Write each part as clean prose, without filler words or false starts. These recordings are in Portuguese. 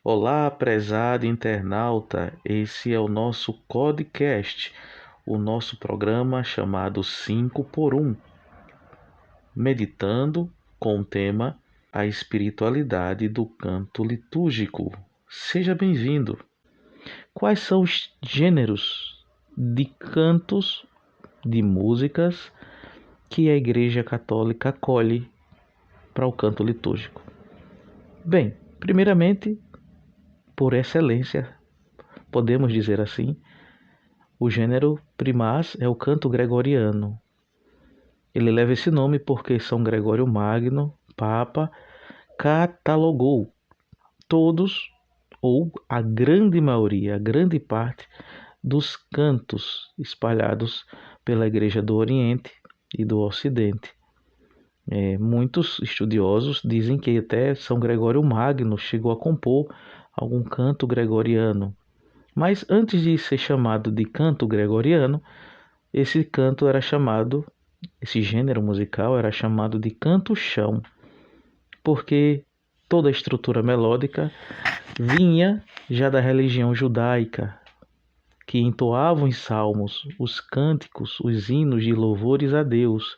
Olá, prezado internauta, esse é o nosso podcast, o nosso programa chamado 5 por 1, meditando com o tema A Espiritualidade do Canto Litúrgico. Seja bem-vindo. Quais são os gêneros de cantos, de músicas que a Igreja Católica acolhe para o canto litúrgico? Bem, primeiramente, por excelência, podemos dizer assim, o gênero primaz é o canto gregoriano. Ele leva esse nome porque São Gregório Magno, Papa, catalogou todos, ou a grande maioria, a grande parte dos cantos espalhados pela Igreja do Oriente e do Ocidente. Muitos estudiosos dizem que até São Gregório Magno chegou a compor algum canto gregoriano. Mas antes de ser chamado de canto gregoriano, esse canto era chamado, esse gênero musical era chamado de canto-chão, porque toda a estrutura melódica vinha já da religião judaica, que entoavam os salmos, os cânticos, os hinos de louvores a Deus.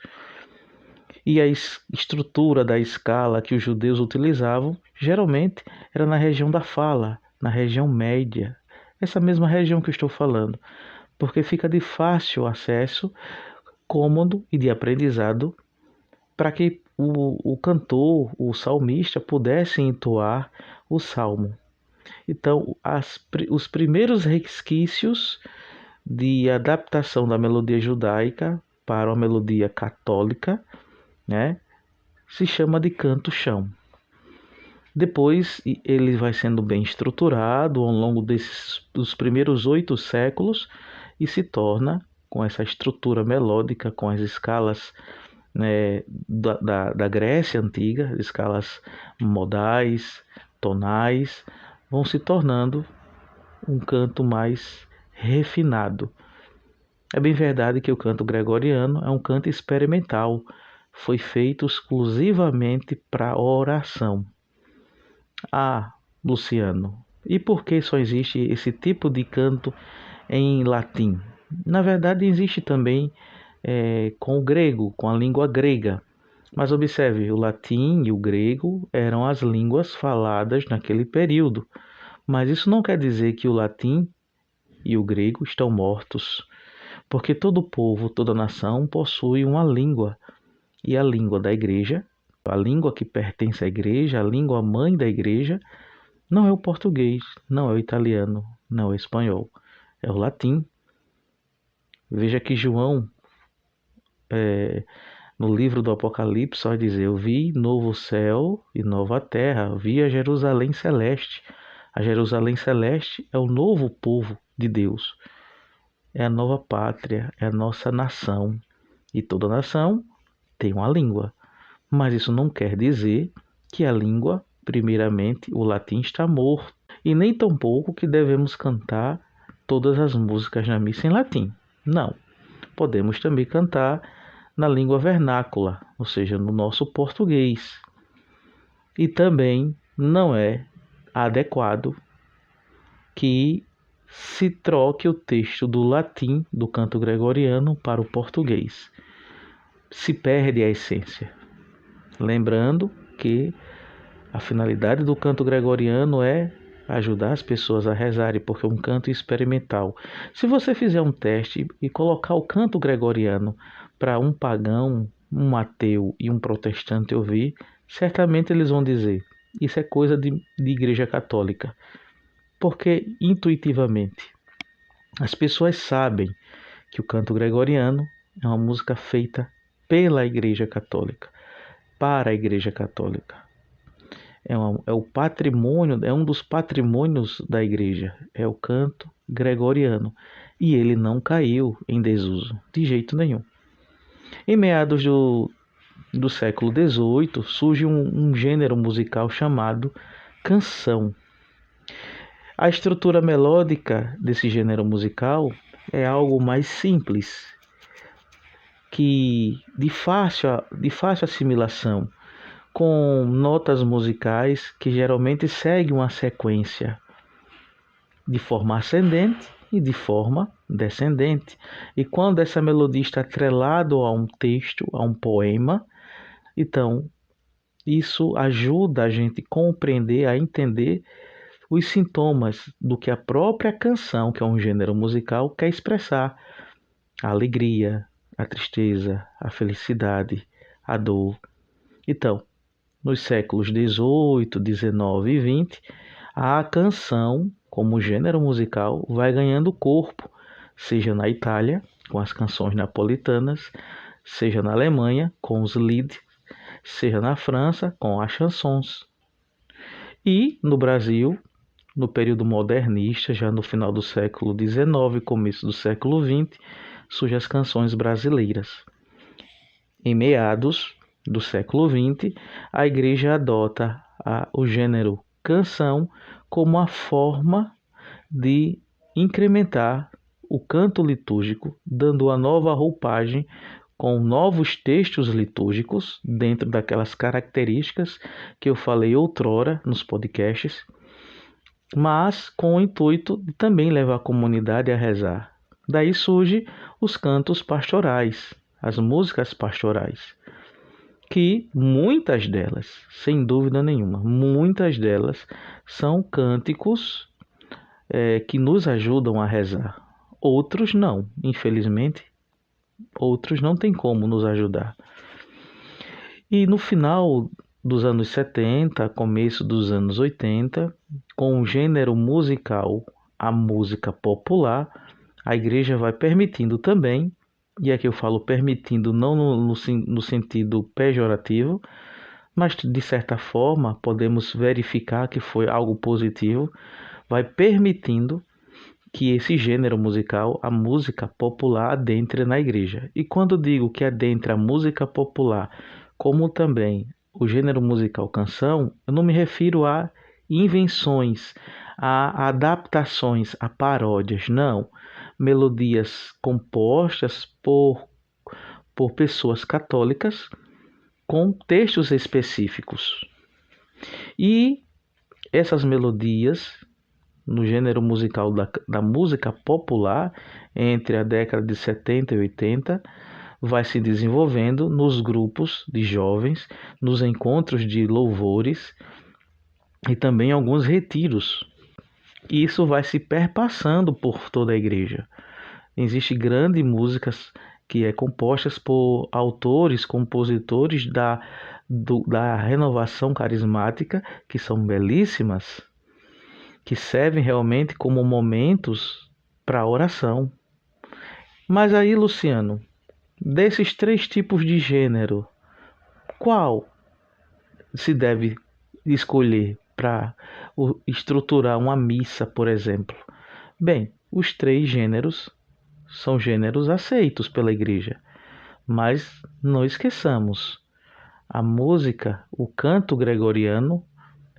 E a estrutura da escala que os judeus utilizavam, geralmente, era na região da fala, na região média, essa mesma região que eu estou falando, porque fica de fácil acesso, cômodo e de aprendizado para que o cantor, o salmista, pudesse entoar o salmo. Então, os primeiros resquícios de adaptação da melodia judaica para uma melodia católica, né, se chama de canto-chão. Depois ele vai sendo bem estruturado ao longo dos primeiros 8 séculos e se torna, com essa estrutura melódica, com as escalas, né, da Grécia Antiga, escalas modais, tonais, vão se tornando um canto mais refinado. É bem verdade que o canto gregoriano é um canto experimental, foi feito exclusivamente para oração. Ah, Luciano, e por que só existe esse tipo de canto em latim? Na verdade, existe também com o grego, com a língua grega. Mas observe, o latim e o grego eram as línguas faladas naquele período. Mas isso não quer dizer que o latim e o grego estão mortos, porque todo povo, toda nação possui uma língua, e a língua da igreja, a língua que pertence à igreja, a língua mãe da igreja, não é o português, não é o italiano, não é o espanhol, é o latim. Veja que João, no livro do Apocalipse, vai dizer: eu vi novo céu e nova terra, vi a Jerusalém celeste. A Jerusalém celeste é o novo povo de Deus, é a nova pátria, é a nossa nação. E toda nação tem uma língua, mas isso não quer dizer que a língua, primeiramente, o latim está morto, e nem tampouco que devemos cantar todas as músicas na missa em latim. Não, podemos também cantar na língua vernácula, ou seja, no nosso português. E também não é adequado que se troque o texto do latim, do canto gregoriano, para o português. Se perde a essência. Lembrando que a finalidade do canto gregoriano é ajudar as pessoas a rezarem, porque é um canto experimental. Se você fizer um teste e colocar o canto gregoriano para um pagão, um ateu e um protestante ouvir, certamente eles vão dizer: isso é coisa de igreja católica. Porque intuitivamente as pessoas sabem que o canto gregoriano é uma música feita pela Igreja Católica, para a Igreja Católica. É o patrimônio, é um dos patrimônios da Igreja, é o canto gregoriano. E ele não caiu em desuso, de jeito nenhum. Em meados do século XVIII, surge um gênero musical chamado canção. A estrutura melódica desse gênero musical é algo mais simples, que de fácil assimilação, com notas musicais que geralmente seguem uma sequência de forma ascendente e de forma descendente. E quando essa melodia está atrelada a um texto, a um poema, então isso ajuda a gente a compreender, a entender os sintomas do que a própria canção, que é um gênero musical, quer expressar. A alegria, a tristeza, a felicidade, a dor. Então, nos séculos XVIII, XIX e XX, a canção, como gênero musical, vai ganhando corpo, seja na Itália, com as canções napolitanas, seja na Alemanha, com os Lied, seja na França, com as chansons. E no Brasil, no período modernista, já no final do século XIX e começo do século XX, surgem as canções brasileiras. Em meados do século XX, a Igreja adota o gênero canção como a forma de incrementar o canto litúrgico, dando uma nova roupagem com novos textos litúrgicos, dentro daquelas características que eu falei outrora nos podcasts, mas com o intuito de também levar a comunidade a rezar. Daí surgem os cantos pastorais, as músicas pastorais, que muitas delas, sem dúvida nenhuma, muitas delas são cânticos que nos ajudam a rezar. Outros não, infelizmente, outros não têm como nos ajudar. E no final dos anos 70, começo dos anos 80, com o gênero musical, a música popular, a igreja vai permitindo também, e aqui eu falo permitindo não no sentido pejorativo, mas de certa forma podemos verificar que foi algo positivo, vai permitindo que esse gênero musical, a música popular, adentre na igreja. E quando digo que adentra a música popular, como também o gênero musical canção, eu não me refiro a invenções, a adaptações, a paródias, não. Melodias compostas por pessoas católicas com textos específicos. E essas melodias, no gênero musical da música popular, entre a década de 70 e 80, vai se desenvolvendo nos grupos de jovens, nos encontros de louvores e também alguns retiros. E isso vai se perpassando por toda a igreja. Existem grandes músicas que é compostas por autores, compositores da renovação carismática, que são belíssimas, que servem realmente como momentos para oração. Mas aí, Luciano, desses 3 tipos de gênero, qual se deve escolher para estruturar uma missa, por exemplo? Bem, os 3 gêneros são gêneros aceitos pela igreja, mas não esqueçamos, a música, o canto gregoriano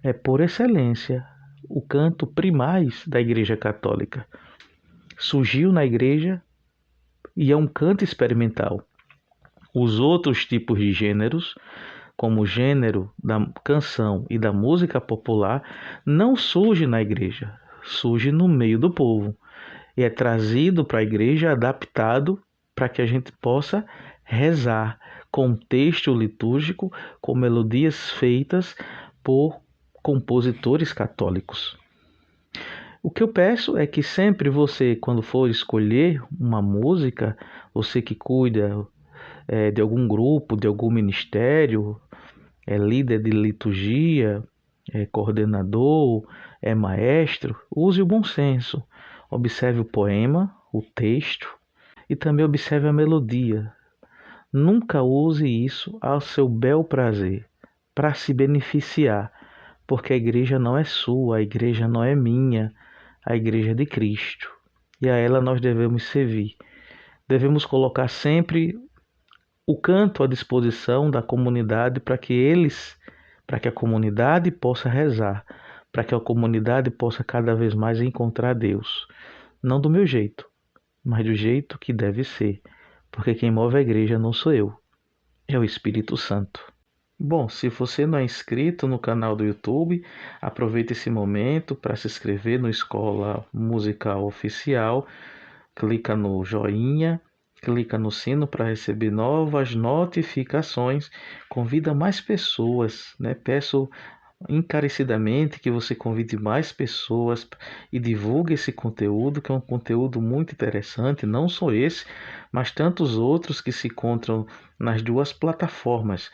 é por excelência o canto primaz da Igreja Católica. Surgiu na igreja e é um canto experimental. Os outros tipos de gêneros, como o gênero da canção e da música popular, não surge na igreja, surge no meio do povo. E é trazido para a igreja, adaptado para que a gente possa rezar com texto litúrgico, com melodias feitas por compositores católicos. O que eu peço é que sempre você, quando for escolher uma música, você que cuida de algum grupo, de algum ministério, é líder de liturgia, é coordenador, é maestro, use o bom senso. Observe o poema, o texto e também observe a melodia. Nunca use isso ao seu bel prazer, para se beneficiar, porque a igreja não é sua, a igreja não é minha, a igreja é de Cristo. E a ela nós devemos servir. Devemos colocar sempre o canto à disposição da comunidade para que a comunidade possa rezar, para que a comunidade possa cada vez mais encontrar Deus. Não do meu jeito, mas do jeito que deve ser, porque quem move a igreja não sou eu, é o Espírito Santo. Bom, se você não é inscrito no canal do YouTube, aproveite esse momento para se inscrever no Escola Musical Oficial, clica no joinha, clica no sino para receber novas notificações, convida mais pessoas, né? Peço encarecidamente que você convide mais pessoas e divulgue esse conteúdo, que é um conteúdo muito interessante, não só esse, mas tantos outros que se encontram nas duas plataformas,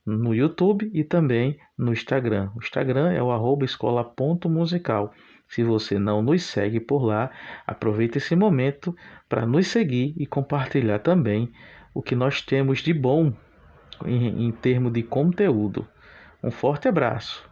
no YouTube e também no Instagram. O Instagram é o @escola.musical. Se você não nos segue por lá, aproveite esse momento para nos seguir e compartilhar também o que nós temos de bom em termos de conteúdo. Um forte abraço.